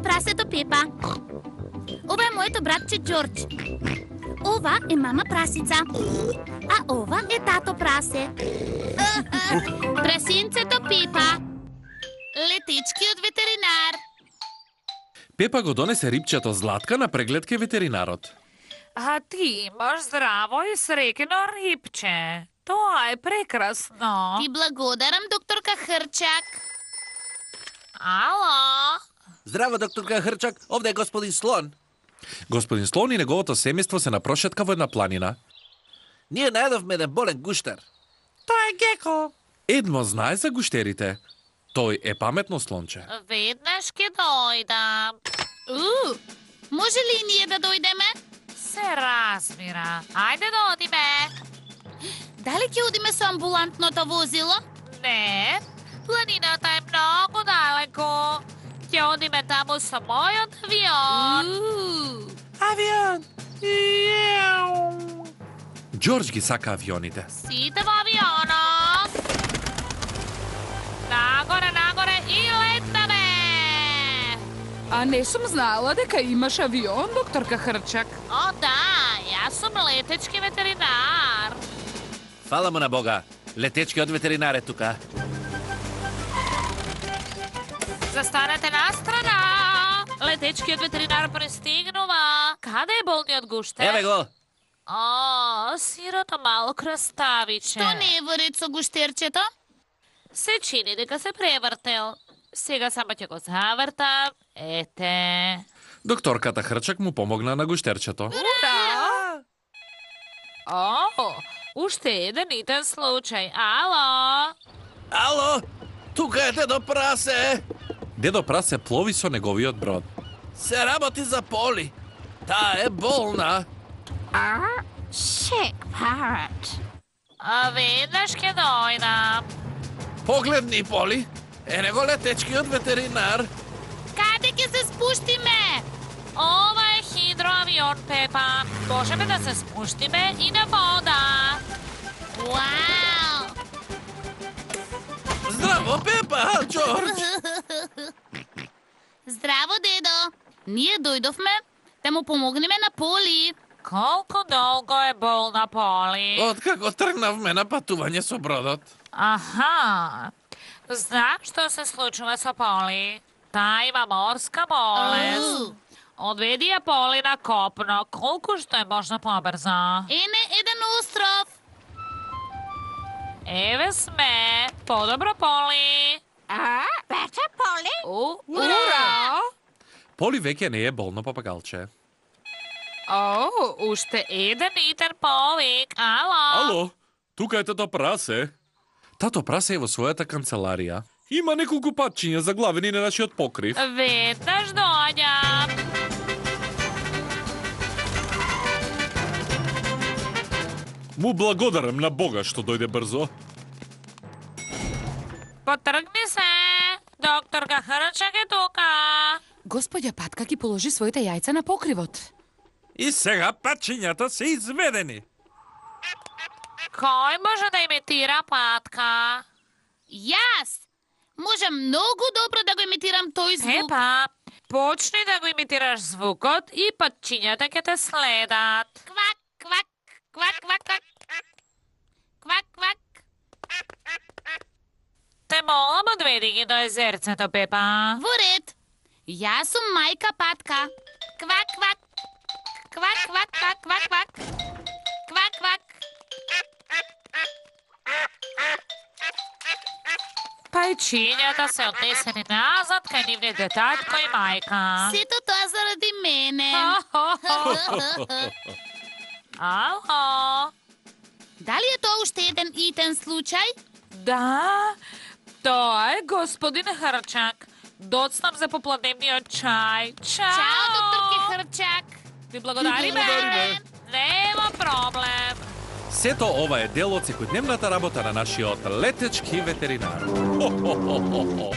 прасето Пепа. Ова е моето братче Джордж. Ова е мама прасица. А ова е тато прасе. Прасинцето Пепа. Летичкиот ветеринар. Пепа го донесе рибчето Златка на преглед ке ветеринарот. А ти имаш здраво и срекено рибче. Тоа е прекрасно. Ти благодарам, докторка Хрчак. Ало? Здраво, докторка Хрчак, овде е господин Слон. Господин Слон и неговото семејство се на прошетка во една планина. Ние најдовме еден болен гуштер. Тоа е геко. Едно знае за гуштерите. Тој е паметно слонче. Веднаш ке дојдам. Може ли и ние да дојдеме? Се разбира. Ајде да одиме. Дали ќе одиме со амбулантното возило? Не, планината е многу далеко. Ќе одиме таму со мојот авион. Авион! Џорџ ги сака авионите. Сите во авионот. Нагоре, нагоре и летаме. А не сум знаела дека имаш авион, докторка Хрчак. О, да, јас сум летечки ветеринар. Фала му на Бога. Летечкиот ветеринар е тука. Застанете на страна. Летечкиот ветеринар пристигнува. Каде е болниот гуштер? Еве го. О, сирото мало краставиче. Што не е во ред со гуштерчето? Се чини дека се превртел. Сега само ќе го завртам. Ете. Докторката Хрчак му помогна на гуштерчето. О, уште еден итен случај. Ало? Ало, тука е дедо прасе. Дедо прасе плови со неговиот брод. Се работи за Поли. Таа е болна. Sick parrot. А веднаш ќе дојдам. Погледни, Поли. Ене го летечкиот ветеринар. Каде ќе се спуштиме? Ова е хидроавион, Пепа. Можеме да се спуштиме и на вода. Вау! Здраво, Пепа, Џорџ. Здраво, дедо. Ние дојдовме да му помогнеме на Поли. Колку долго е болна Поли? Откако тргнавме на патување со бродот. Аха. Знам што се случува со Поли. Таа има морска болест. Одведи ја Поли на копно, колку што е можно побрзо. Ене еден остров. Еве сме. Подобро, Поли. Вече Поли? Ура! Поли веќе не е болно папагалче. О, уште еден итер повик. Ало? Ало, тука е тато прасе. Тато прасе е во својата канцеларија. Има неколку патчиња заглавени на нашиот покрив. Веднаш доаѓам. Му благодарам на Бога што дојде брзо. Потргни се. Докторка Хрчак е тука. Господја Патка ги положи своите јајца на покривот. И сега патчињата се изведени. Кој може да имитира Патка? Јас! Можам многу добро да го имитирам тој звук. Пепа, почни да го имитираш звукот и патчињата ќе те следат. Квак, квак, квак, квак, квак. Квак, квак. Те молам, одведи ги до езерцето, Пепа. Во ред. Јас сум мајка Патка. Квак, квак. Квак, квак, квак, квак, квак. Квак, квак. Пајчињата се однесени назад кај нивните татко и мајка. Сето тоа заради мене. Ало? Дали е тоа уште еден итен случај? Да, тоа е господин Хрчак. Доцнам за попладневниот чај. Чао! Чао, докторки Хрчак. Ви благодариме. Нема проблем. Сето ова е дел од секојдневната работа на нашиот летечки ветеринар. Хо-хо-хо-хо-хо.